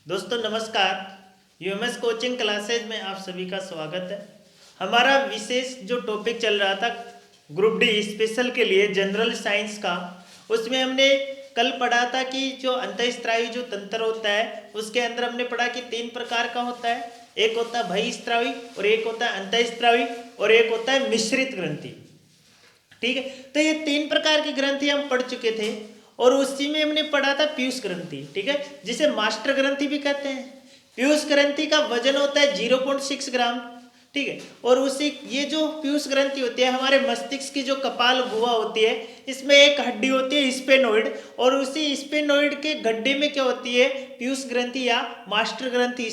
दोस्तों नमस्कार। UMS coaching classes में आप सभी का स्वागत है। हमारा विशेष जो टॉपिक चल रहा था ग्रुप डी स्पेशल के लिए जनरल साइंस का, उसमें हमने कल पढ़ा था कि जो अंतःस्रावी जो तंत्र होता है उसके अंदर हमने पढ़ा कि 3 प्रकार का होता है। एक होता है बहिःस्रावी और एक होता है अंतःस्रावी और एक होता है मिश्रित ग्रंथि। ठीक है, तो ये 3 प्रकार की ग्रंथि हम पढ़ चुके थे और उसी में हमने पढ़ा था पीयूष ग्रंथि। ठीक है, जिसे मास्टर ग्रंथि भी कहते हैं। पीयूष ग्रंथि का वजन होता है 0.6 ग्राम। ठीक है, और उसी ये जो पीयूष ग्रंथि होती है हमारे मस्तिष्क की जो कपाल गुहा होती है, इसमें एक हड्डी होती है स्पेनोइड, और उसी स्पेनोइड के गड्ढे में क्या होती है, पीयूष ग्रंथि या मास्टर ग्रंथि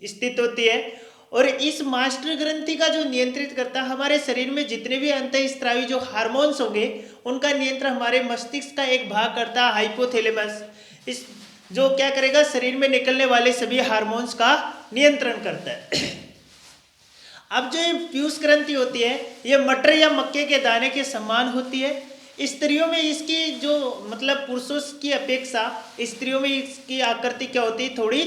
स्थित होती है। और इस मास्टर ग्रंथि का जो नियंत्रित करता है हमारे शरीर में जितने भी अंतःस्रावी जो हार्मोन्स होंगे उनका नियंत्रण हमारे मस्तिष्क का एक भाग करता है हाइपोथैलेमस। इस जो क्या करेगा, शरीर में निकलने वाले सभी हार्मोन्स का नियंत्रण करता है। अब जो ये पीयूष ग्रंथि होती है ये मटर या मक्के के दाने के समान होती है। स्त्रियों में इसकी जो मतलब पुरुषों की अपेक्षा स्त्रियों में इसकी आकृति क्या होती है, थोड़ी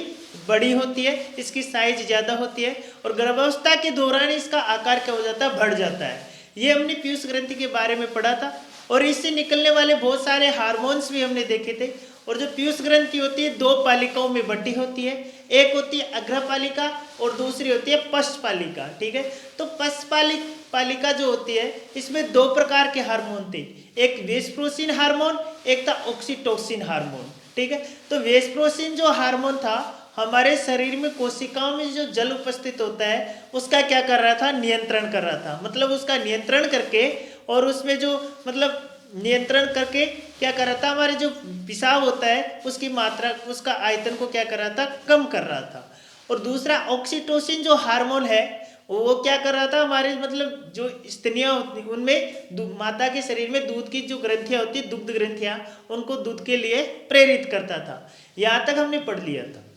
बड़ी होती है, इसकी साइज ज़्यादा होती है और गर्भावस्था के दौरान इसका आकार क्या हो जाता है, बढ़ जाता है। ये हमने पीयूष ग्रंथि के बारे में पढ़ा था और इससे निकलने वाले बहुत सारे हार्मोन्स भी हमने देखे थे। और जो पीयूष ग्रंथि होती है 2 पालिकाओं में बटी होती है, एक होती है अग्रपालिका और दूसरी होती है पश्चपालिका। ठीक है, तो पश्चपालिका जो होती है इसमें 2 प्रकार के हार्मोन थे, एक वेस्प्रोसिन हार्मोन, एक था ऑक्सीटोसिन हार्मोन। ठीक है, तो वेस्प्रोसिन जो हार्मोन था हमारे शरीर में कोशिकाओं में जो जल उपस्थित होता है उसका क्या कर रहा था, नियंत्रण कर रहा था। मतलब उसका नियंत्रण करके और उसमें जो मतलब नियंत्रण करके क्या कर रहा था, हमारे जो पेशाब होता है उसकी मात्रा, उसका आयतन को क्या कर रहा था, कम कर रहा था। और दूसरा ऑक्सीटोसिन जो हार्मोन है वो क्या कर रहा था, हमारे मतलब जो स्तनियाँ होती उनमें माता के शरीर में दूध की जो ग्रंथियाँ होती है, दुग्ध ग्रंथियाँ, उनको दूध के लिए प्रेरित करता था। यहाँ तक हमने पढ़ लिया था।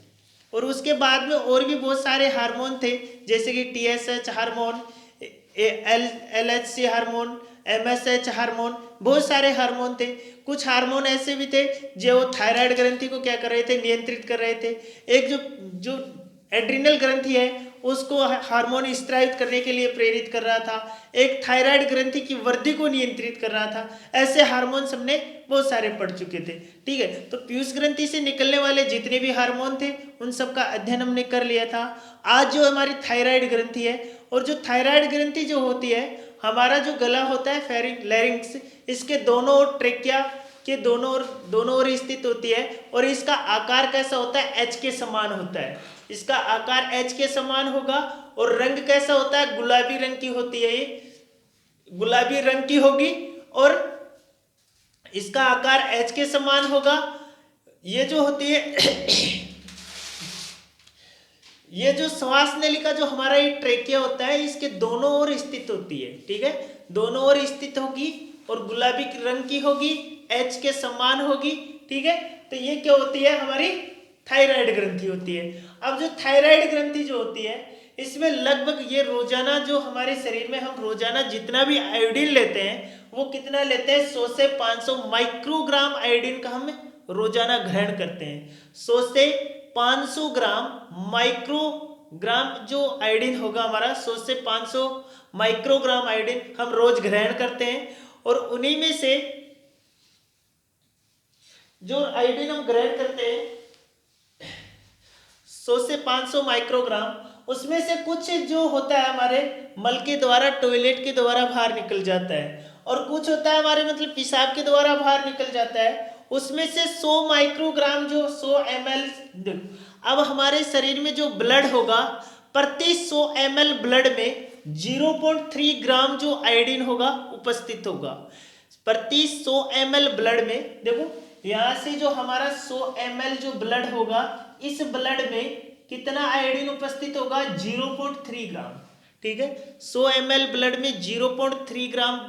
और उसके बाद में और भी बहुत सारे हार्मोन थे, जैसे कि TSH hormone, LHC hormone, MSH hormone, बहुत सारे हार्मोन थे। कुछ हार्मोन ऐसे भी थे जो थायराइड ग्रंथि को क्या कर रहे थे, नियंत्रित कर रहे थे। एक जो जो एड्रिनल ग्रंथि है उसको हार्मोन स्त्रावित करने के लिए प्रेरित कर रहा था, एक थायराइड ग्रंथि की वृद्धि को नियंत्रित कर रहा था। ऐसे हार्मोन्स हमने बहुत सारे पढ़ चुके थे। ठीक है, तो पीयूष ग्रंथि से निकलने वाले जितने भी हार्मोन थे उन सब का अध्ययन हमने कर लिया था। आज जो हमारी थायराइड ग्रंथि है, और जो थायराइड ग्रंथि जो होती है, हमारा जो गला होता है लैरिंक्स, इसके दोनों ओर ट्रेकिया के दोनों ओर स्थित होती है और इसका आकार कैसा होता है, एच के समान होता है। इसका आकार एच के समान होगा और रंग कैसा होता है, गुलाबी रंग की होती है, ये गुलाबी रंग की होगी और इसका आकार एच के समान होगा। ये जो होती है ये जो श्वास नलिका जो हमारा ये ट्रेकिया होता है इसके दोनों ओर स्थित होती है। ठीक है, दोनों ओर स्थित होगी और गुलाबी रंग की होगी, एच के समान होगी। ठीक है, तो ये क्या होती है, हमारी थायराइड ग्रंथि होती है। अब जो थायराइड ग्रंथि जो होती है इसमें लगभग ये रोजाना जो हमारे शरीर में हम रोजाना जितना भी आयोडीन लेते हैं वो कितना लेते हैं, 100 से 500 माइक्रोग्राम आयोडीन का हम रोजाना ग्रहण करते हैं। 100 से 500 ग्राम माइक्रोग्राम जो आयोडीन होगा हमारा, 100 से 500 माइक्रोग्राम आयोडीन हम रोज ग्रहण करते हैं। और उन्हीं में से जो आयोडीन हम ग्रहण करते हैं 100 से 500 माइक्रोग्राम, उसमें से कुछ जो होता है हमारे मल के द्वारा, टॉयलेट के द्वारा बाहर निकल जाता है और कुछ होता है हमारे मतलब पेशाब के द्वारा बाहर निकल जाता है। उसमें से 100 माइक्रोग्राम जो 100 ml, अब हमारे शरीर में जो ब्लड होगा प्रति 100 ml ब्लड में 0.3 ग्राम जो आयोडीन होगा उपस्थित होगा। प्रति 100 ml ब्लड में, देखो यहाँ से जो हमारा 100 ml जो ब्लड होगा, इस ब्लड में कितना आयोडीन उपस्थित होगा, 0.3 ग्राम। ठीक है, 100 ml ब्लड में 0.3 ग्राम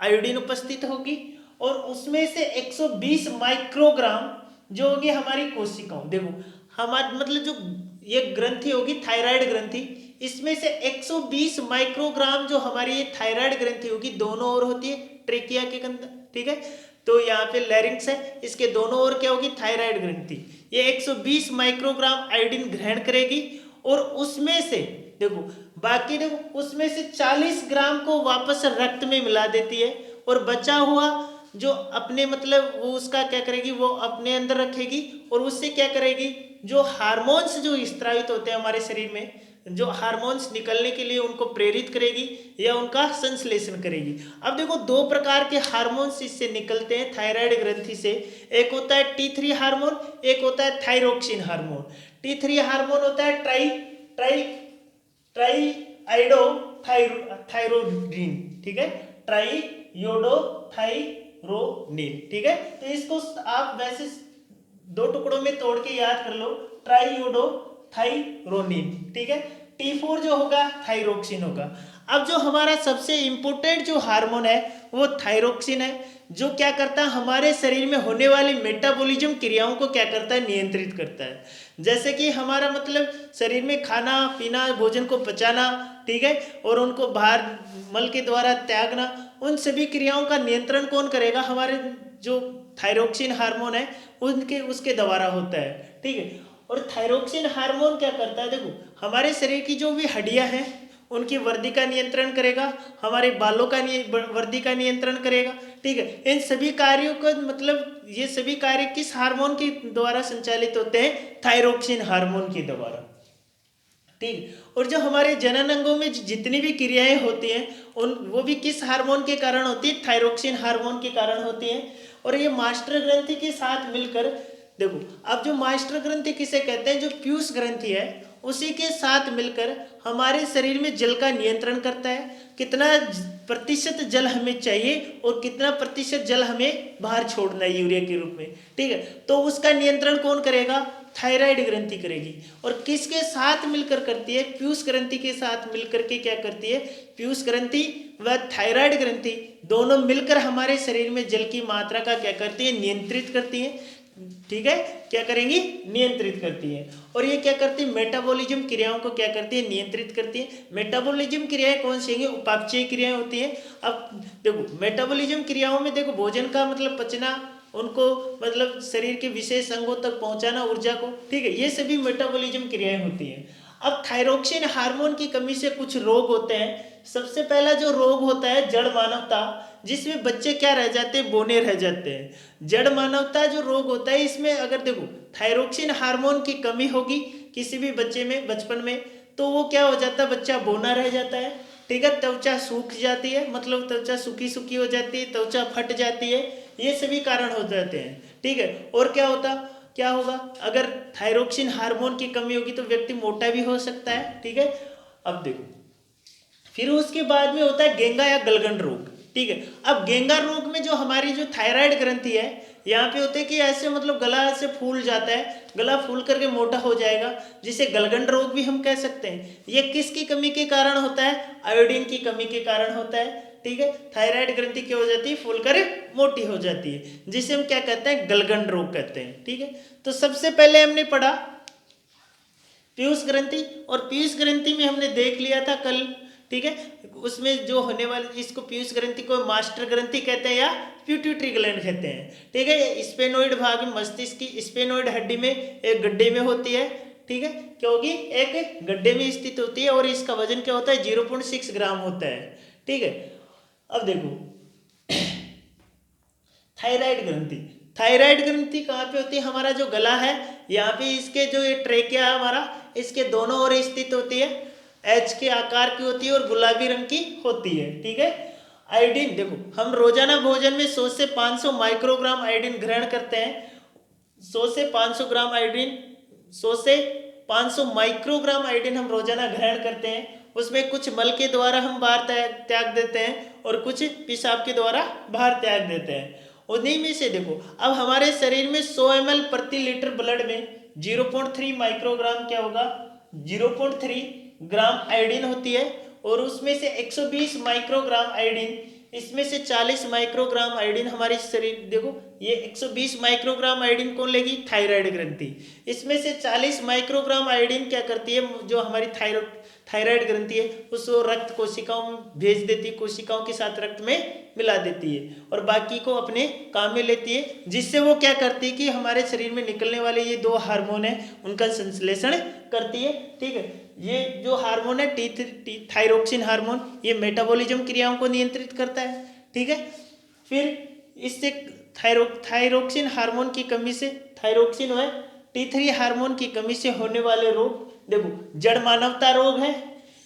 आयोडीन उपस्थित होगी और उसमें से 120 माइक्रोग्राम जो होगी हमारी कोशिकाओं, देखो हमारे मतलब जो ये ग्रंथि होगी थायराइड ग्रंथि, इसमें से 120 माइक्रोग्राम जो हमारी ये थायराइड ग्रंथि होगी दोनों ओर होती है ट्रेकिया के अंदर। ठीक है। तो यहाँ पे लैरिंक्स है, इसके दोनों ओर क्या होगी, थायराइड ग्रंथि। ये 120 माइक्रोग्राम आयोडीन ग्रहण करेगी और उसमें से देखो बाकी देखो उसमें से 40 ग्राम को वापस रक्त में मिला देती है और बचा हुआ जो अपने मतलब वो उसका क्या करेगी, वो अपने अंदर रखेगी और उससे क्या करेगी, जो हार्मोन्स जो स्त्रावित होते हैं हमारे शरीर में, जो हार्मोन्स निकलने के लिए उनको प्रेरित करेगी या उनका संश्लेषण करेगी। अब देखो दो प्रकार के हार्मोन्स इससे निकलते हैं थायराइड ग्रंथि से। एक होता है T3 हार्मोन, एक होता है थायरोक्सिन हार्मोन। T3 हार्मोन होता है थायरोडीन, ठीक है, ट्राईयोडोथायरोनिन, ठीक है। तो इसको आप वैसे दो टुकड़ों में तोड़ के याद कर लो, ट्राईयोडोथायरोनिन, ठीक है। T4 जो होगा थायरोक्सिन होगा। अब जो हमारा सबसे इंपॉर्टेंट जो हार्मोन है वो थायरोक्सिन है, जो क्या करता है, हमारे शरीर में होने वाली मेटाबॉलिज्म क्रियाओं को क्या करता है, नियंत्रित करता है। जैसे कि हमारा मतलब शरीर में खाना पीना, भोजन को पचाना, ठीक है, और उनको बाहर मल के द्वारा त्यागना, उन सभी क्रियाओं का नियंत्रण कौन करेगा, हमारे जो थायरोक्सिन हार्मोन है उनके उसके द्वारा होता है, ठीक है। और थायरोक्सिन हार्मोन क्या करता है, देखो हमारे शरीर की जो भी हड्डियां हैं उनकी वृद्धि का नियंत्रण करेगा, हमारे बालों का वृद्धि का नियंत्रण करेगा, ठीक है। इन सभी कार्यों का मतलब ये सभी कार्य किस हार्मोन के द्वारा संचालित होते हैं, थायरोक्सिन हार्मोन के द्वारा, ठीक। और जो हमारे जनन अंगों में जितनी भी क्रियाएं होती हैं उन वो भी किस हार्मोन के कारण होती है, थायरोक्सिन हार्मोन के कारण होती हैं। और ये मास्टर ग्रंथि के साथ मिलकर देखो, अब जो मास्टर ग्रंथि किसे कहते हैं, जो पीयूष ग्रंथि है उसी के साथ मिलकर हमारे शरीर में जल का नियंत्रण करता है, कितना प्रतिशत जल हमें चाहिए और कितना प्रतिशत जल हमें बाहर छोड़ना है यूरिया के रूप में, ठीक है। तो उसका नियंत्रण कौन करेगा, थायराइड ग्रंथि करेगी। और किसके साथ मिलकर करती है, पीयूष ग्रंथि के साथ मिलकर के क्या करती है, पीयूष ग्रंथि व थायराइड ग्रंथि दोनों मिलकर हमारे शरीर में जल की मात्रा का क्या करती है, नियंत्रित करती है, ठीक है। क्या करेंगी, नियंत्रित करती है। और ये क्या करती है, मेटाबॉलिज्म क्रियाओं को क्या करती है, नियंत्रित करती है। मेटाबॉलिज्म क्रियाएं कौन सी हैं, उपापचय क्रियाएं होती हैं। अब देखो मेटाबॉलिज्म क्रियाओं में देखो भोजन का मतलब पचना, उनको मतलब शरीर के विशेष अंगों तक पहुंचाना ऊर्जा को, ठीक है, ये सभी मेटाबॉलिज्म क्रियाएं होती हैं। अब थायरोक्सिन हार्मोन की कमी से कुछ रोग होते हैं। सबसे पहला जो रोग होता है जड़ मानवता, जिसमें बच्चे क्या रह जाते हैं, बोने रह जाते हैं। जड़ मानवता जो रोग होता है, इसमें अगर देखो थायरोक्सिन हार्मोन की कमी होगी किसी भी बच्चे में बचपन में, तो वो क्या हो जाता है, बच्चा बोना रह जाता है, ठीक है। त्वचा सूख जाती है, मतलब त्वचा सूखी सूखी हो जाती है, त्वचा फट जाती है, ये सभी कारण हो जाते हैं, ठीक है। और क्या होगा, अगर थायरोक्सिन हार्मोन की कमी होगी तो व्यक्ति मोटा भी हो सकता है, ठीक है। अब देखो फिर उसके बाद में होता है गेंगा या गलगंड रोग, ठीक है। अब गेंगा रोग में जो हमारी जो थायराइड ग्रंथि है, यहाँ पे होते हैं कि ऐसे मतलब गला ऐसे फूल जाता है, गला फूल करके मोटा हो जाएगा, जिसे गलगंड रोग भी हम कह सकते हैं। ये किसकी कमी के कारण होता है, आयोडीन की कमी के कारण होता है, ठीक है। थायराइड ग्रंथि क्या हो जाती है, फूलकर मोटी हो जाती है, जिसे हम क्या कहते हैं, गलगंड रोग कहते हैं, ठीक है। तो सबसे पहले हमने पढ़ा पीयूष ग्रंथि, और पीयूष ग्रंथि में हमने देख लिया था कल, ठीक है। उसमें जो होने वाले इसको पीयूष ग्रंथि को मास्टर ग्रंथि कहते हैं या पिट्यूटरी ग्लैंड कहते हैं, ठीक है। स्पेनोइड भाग में मस्तिष्क की स्पेनोइड हड्डी में एक गड्ढे में होती है, ठीक है, क्योंकि एक गड्ढे में स्थित होती है और इसका वजन क्या होता है, 0.6 ग्राम होता है, ठीक है। अब देखो थायराइड ग्रंथि, थायराइड ग्रंथि कहाँ पे होती है, हमारा जो गला है यहाँ पे इसके जो ये ट्रेकिया है हमारा, इसके दोनों ओर स्थित होती है, एच के आकार की होती है और गुलाबी रंग की होती है, ठीक है। आयोडीन देखो हम रोजाना भोजन में 100 से 500 माइक्रोग्राम आयोडीन ग्रहण करते हैं। 100 से 500 ग्राम आयोडीन, 100 से 500 माइक्रोग्राम आयोडीन हम रोजाना ग्रहण करते हैं। उसमें कुछ मल के द्वारा हम बाहर त्याग देते हैं और कुछ पेशाब के द्वारा बाहर त्याग देते हैं। उन्हीं में से देखो अब हमारे शरीर में 100 ml प्रति लीटर ब्लड में 0.3 माइक्रोग्राम क्या होगा, 0.3 ग्राम आयोडीन होती है, और उसमें से 120 माइक्रोग्राम आयोडीन इसमें से 40 माइक्रोग्राम आयोडीन हमारे शरीर, देखो ये 120 माइक्रोग्राम आयोडीन कौन लेगी, थायराइड ग्रंथि। इसमें से 40 माइक्रोग्राम आयोडीन क्या करती है, जो हमारी थायराइड ग्रंथि है उसको रक्त कोशिकाओं में भेज देती है, कोशिकाओं के साथ रक्त में मिला देती है और बाकी को अपने काम में लेती है, जिससे वो क्या करती है कि हमारे शरीर में निकलने वाले ये 2 हार्मोन है उनका संश्लेषण करती है। ठीक है, ये जो हार्मोन है थायरोक्सिन हार्मोन, ये मेटाबॉलिज्म क्रियाओं को नियंत्रित करता है। ठीक है, फिर इससे थायरोक्सिन हार्मोन की कमी से, थायरोक्सिन व T3 हार्मोन की कमी से होने वाले रोग, देखो जड़ मानवता रोग है,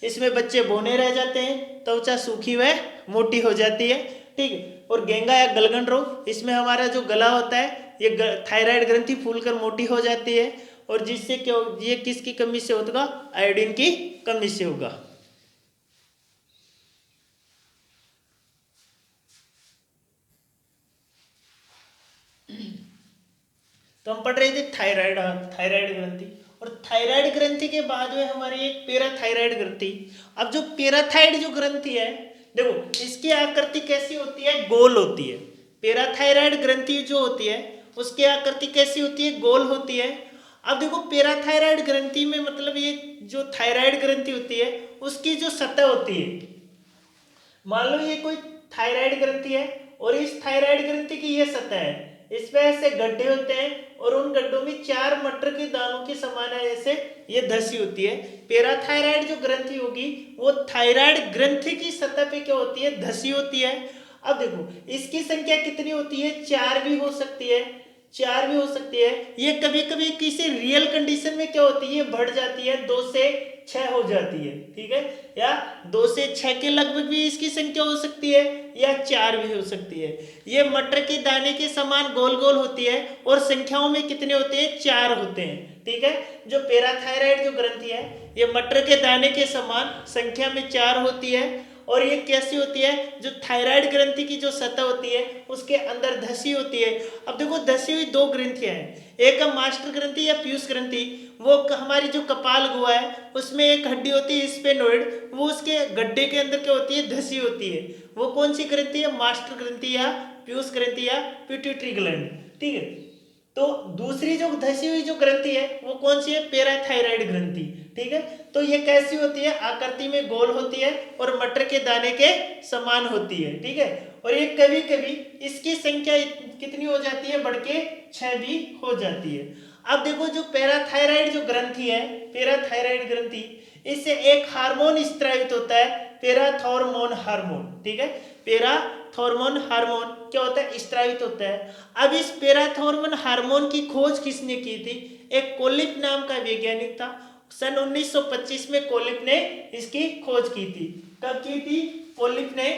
इसमें बच्चे बौने रह जाते हैं, त्वचा सूखी व मोटी हो जाती है। ठीक है, और गेंगा या गलगन रोग, इसमें हमारा जो गला होता है ये थायराइड ग्रंथि फूलकर मोटी हो जाती है और जिससे क्या, ये किसकी कमी से होगा, आयोडीन की कमी से होगा। तो हम पढ़ रहे थे थायराइड ग्रंथि, और थायराइड ग्रंथि के बाद में हमारी एक पैराथायराइड ग्रंथि। अब जो पैराथाइड जो ग्रंथि है, देखो इसकी आकृति कैसी होती है, गोल होती है। पैराथायराइड ग्रंथि जो होती है उसकी आकृति कैसी होती है, गोल होती है। अब देखो पैराथायराइड ग्रंथि में मतलब ये जो थायराइड ग्रंथि होती है उसकी जो सतह होती है, मान लो ये कोई थायराइड ग्रंथि है और इस थायराइड ग्रंथि की ये सतह है, इसमें ऐसे गड्ढे होते हैं और उन गड्ढों में 4 मटर के दानों के समान ऐसे ये धसी होती है। पैराथायराइड जो ग्रंथि होगी वो थायराइड ग्रंथि की सतह पे क्या होती है, धसी होती है। अब देखो इसकी संख्या कितनी होती है, 4 भी हो सकती है, 4 भी हो सकती है। ये कभी कभी किसी रियल कंडीशन में क्या होती है, बढ़ जाती है, 2 से 6 हो जाती है। ठीक है, या 2 से 6 के लगभग भी इसकी संख्या हो सकती है या 4 भी हो सकती है। ये मटर के दाने के समान गोल गोल होती है और संख्याओं में कितने होते हैं, 4 होते हैं। ठीक है, जो पैराथायराइड जो ग्रंथि है ये मटर के दाने के समान संख्या में 4 होती है और ये कैसी होती है, जो थायराइड ग्रंथि की जो सतह होती है उसके अंदर धसी होती है। अब देखो धसी हुई 2 ग्रंथियां हैं, एक है मास्टर ग्रंथि या पीयूष ग्रंथि, वो हमारी जो कपाल गुहा है उसमें एक हड्डी होती है स्पेनोइड, वो उसके गड्ढे के अंदर क्या होती है, धसी होती है। वो कौन सी ग्रंथि है, मास्टर ग्रंथि या पीयूष ग्रंथि या पिट्यूटरी ग्लैंड। ठीक है, तो दूसरी जो धसी हुई जो ग्रंथि है वो कौन सी है, पैराथायराइड ग्रंथि। ठीक है, तो ये कैसी होती है, आकृति में गोल होती है और मटर के दाने के समान होती है। ठीक है, और ये कभी कभी इसकी संख्या कितनी हो जाती है, बढ़ के 6 भी हो जाती है। अब देखो जो पैराथायराइड जो ग्रंथि है, पैराथायराइड ग्रंथि, इससे एक हार्मोन स्त्रावित होता है, पैराथॉर्मोन हार्मोन। ठीक है, पैराथॉर्मोन हार्मोन क्या होता है, स्त्रावित होता है। अब इस पैराथॉर्मोन हार्मोन की खोज किसने की थी, एक कोलिप नाम का वैज्ञानिक था। सन 1925 में कोलिप ने इसकी खोज की थी। कब की थी, कोलिप ने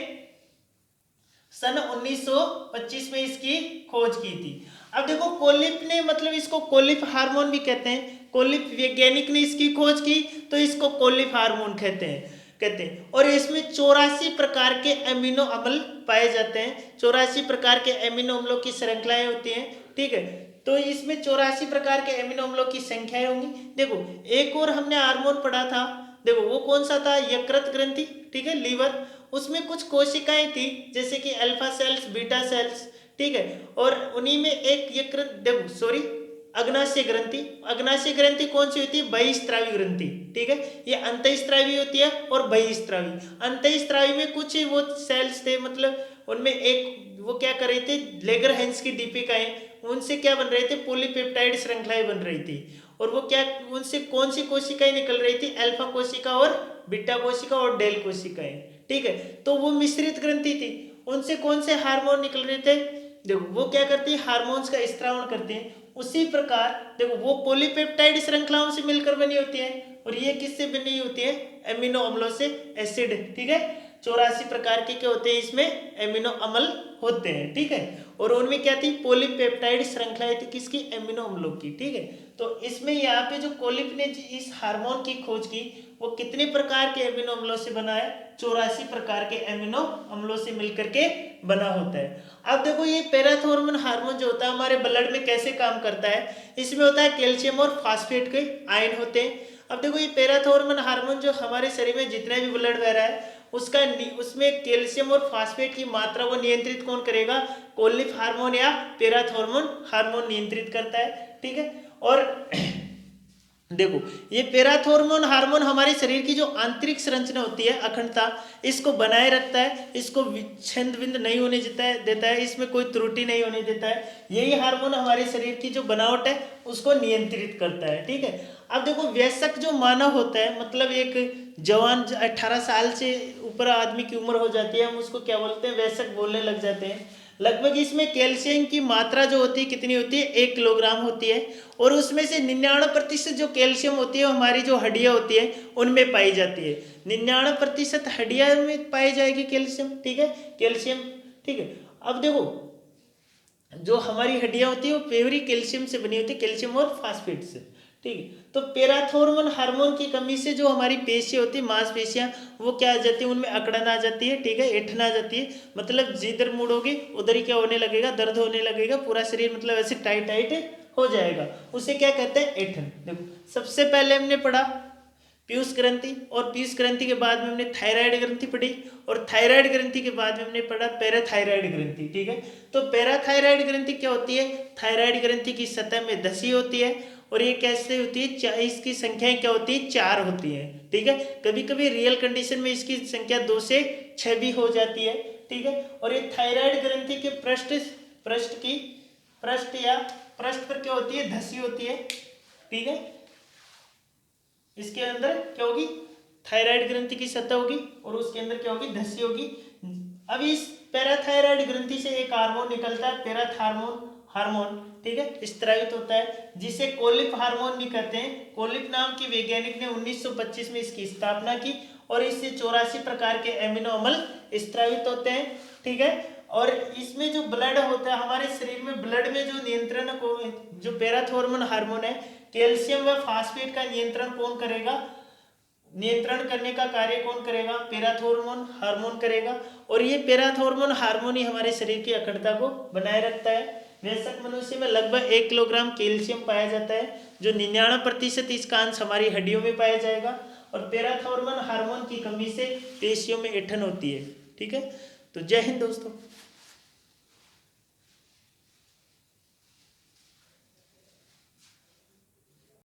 सन 1925 में इसकी खोज की थी। अब देखो कोलिप ने, मतलब इसको कोलिप हार्मोन भी कहते हैं, कोलिप वैज्ञानिक ने इसकी खोज की तो इसको कोलिप हार्मोन कहते हैं। और इसमें 84 प्रकार के एमिनो अम्ल पाए जाते हैं, 84 प्रकार के एमिनो अम्लों की श्रृंखलाएं होती हैं। ठीक है, तो इसमें 84 प्रकार के एमिनो अम्लों की संख्याएं होंगी। देखो एक और हमने हार्मोन पढ़ा था, देखो वो कौन सा था, यकृत ग्रंथि। ठीक है, लीवर, उसमें कुछ कोशिकाएं थी जैसे कि अल्फा सेल्स, बीटा सेल्स। ठीक है, और उन्हीं में एक यकृत, देखो सॉरी, अग्नाशय ग्रंथि। अग्नाशय ग्रंथि कौन सी होती है, बहिस्त्रावी ग्रंथि। ठीक है, ये अंतःस्त्रावी होती है और बहिस्त्रावी। अंतःस्त्रावी में कुछ वो सेल्स थे, मतलब उनमें एक वो क्या कर रहे थे, लेगरहैंस की दीपिकाएं, उनसे क्या बन रहे थे, पॉलीपेप्टाइड श्रृंखलाएं बन रही थी। और वो क्या, उनसे कौन सी कोशिकाएं निकल रही थी, अल्फा कोशिका और बीटा कोशिका और डेल कोशिकाएं। ठीक है, तो वो मिश्रित ग्रंथि थी, उनसे कौन से हार्मोन निकल रहे थे, देखो वो क्या करती है, हार्मोन्स का स्त्रावण करते हैं। उसी प्रकार देखो वो पॉलीपेप्टाइड श्रृंखलाओं से मिलकर बनी होती है और ये किससे बनी होती है, एमिनो अम्लों से, एसिड। ठीक है, 84 प्रकार के क्या होते हैं, इसमें एमिनो अम्ल होते हैं। ठीक है, और उनमें क्या थी, पॉलीपेप्टाइड श्रृंखलाएं थी, किसकी, एमिनो अम्लों की। ठीक है, तो इसमें यहाँ पे जो कोलिप ने इस हार्मोन की खोज की, वो कितने प्रकार के एमिनो अम्लों से बना है, 84 प्रकार के एमिनो अम्लों से मिलकर के बना होता है। अब देखो ये पैराथॉर्मोन हार्मोन जो होता है हमारे ब्लड में कैसे काम करता है, इसमें होता है कैल्शियम और फास्फेट के आयन होते हैं। अब देखो ये पैराथॉर्मोन हार्मोन जो हमारे शरीर में जितना भी ब्लड बह रहा है उसमें कैल्शियम और फास्फेट की मात्रा वो नियंत्रित कौन करेगा? कोलिफ हार्मोन या पैराथॉर्मोन हार्मोन नियंत्रित करता है, ठीक है। और देखो, ये पैराथॉर्मोन हार्मोन हमारे शरीर की जो आंतरिक संरचना होती है, अखंडता, इसको बनाए रखता है, इसको विच्छिन्न बिंद नहीं होने देता है, इसमें कोई त्रुटि नहीं होने देता है। यही हार्मोन हमारे शरीर की जो बनावट है उसको नियंत्रित करता है, ठीक है। अब देखो, वयस्क जो मानव होता है, मतलब एक जवान 18 साल से ऊपर आदमी की उम्र हो जाती है, हम उसको क्या बोलते हैं? वयस्क बोलने लग जाते हैं। लगभग इसमें कैल्शियम की मात्रा जो होती है कितनी होती है? 1 किलोग्राम होती है। और उसमें से 99% जो कैल्शियम होती है वो हमारी जो हड्डियां होती है उनमें पाई जाती है। 99% हड्डियां में पाई जाएगी कैल्शियम, ठीक है, कैल्शियम, ठीक है। अब देखो, जो हमारी हड्डियां होती है वो प्योरी कैल्शियम से बनी होती है, कैल्शियम और फास्फेट से, ठीक है। तो पैराथॉर्मोन हार्मोन की कमी से जो हमारी पेशियां होती है, मांसपेशियां, वो क्या आ जाती है? उनमें अकड़न आ जाती है, ठीक है, ऐंठन आ जाती है। मतलब जिधर मुड़ोगे उधर ही क्या होने लगेगा? दर्द होने लगेगा, पूरा शरीर मतलब ऐसे टाइट टाइट हो जाएगा। उसे क्या कहते हैं? ऐंठन। देखो, सबसे पहले हमने पढ़ा पीयूष ग्रंथि, और पीयूष ग्रंथि के बाद में हमने थायराइड ग्रंथि पढ़ी, और थायराइड ग्रंथि के बाद में हमने पढ़ा पैराथायराइड ग्रंथि, ठीक है। तो पैराथायराइड ग्रंथि क्या होती है? थायराइड ग्रंथि की सतह में धसी होती है, और ये कैसे होती है? इसकी संख्याएं क्या होती है? 4 होती है, ठीक है। कभी कभी रियल कंडीशन में इसकी संख्या 2 से 6 भी हो जाती है, ठीक है। और ये थायराइड ग्रंथि के पृष्ठ पर क्या होती है? धसी होती है, ठीक है। इसके अंदर क्या होगी? थायराइड ग्रंथि की सतह होगी, और उसके अंदर क्या होगी? धसी होगी। अब इस पैराथायराइड ग्रंथि से एक हार्मोन निकलता है, पैराथॉर्मोन, ठीक है, स्त्रावित होता है, जिसे कोलिफ हार्मोन भी कहते हैं। कोलिफ नाम की वैज्ञानिक ने 1925 में इसकी स्थापना की, और इससे 84 प्रकार के एमिनो अम्ल स्त्रावित होते हैं, ठीक है। और इसमें जो ब्लड होता है हमारे शरीर में, ब्लड में जो नियंत्रण को, जो पैराथॉर्मोन हार्मोन है, कैल्शियम व फास्फेट का नियंत्रण कौन करेगा? नियंत्रण करने का कार्य कौन करेगा? पैराथॉर्मोन हार्मोन करेगा। और ये पैराथॉर्मोन हार्मोन ही हमारे शरीर की अखंडता को बनाए रखता है। वयस्क मनुष्य में लगभग 1 किलोग्राम कैल्शियम पाया जाता है, जो 99% इसका अंश हमारी हड्डियों में पाया जाएगा। और पैराथॉर्मोन हार्मोन की कमी से पेशियों में ऐंठन होती है, ठीक है। तो जय हिंद दोस्तों।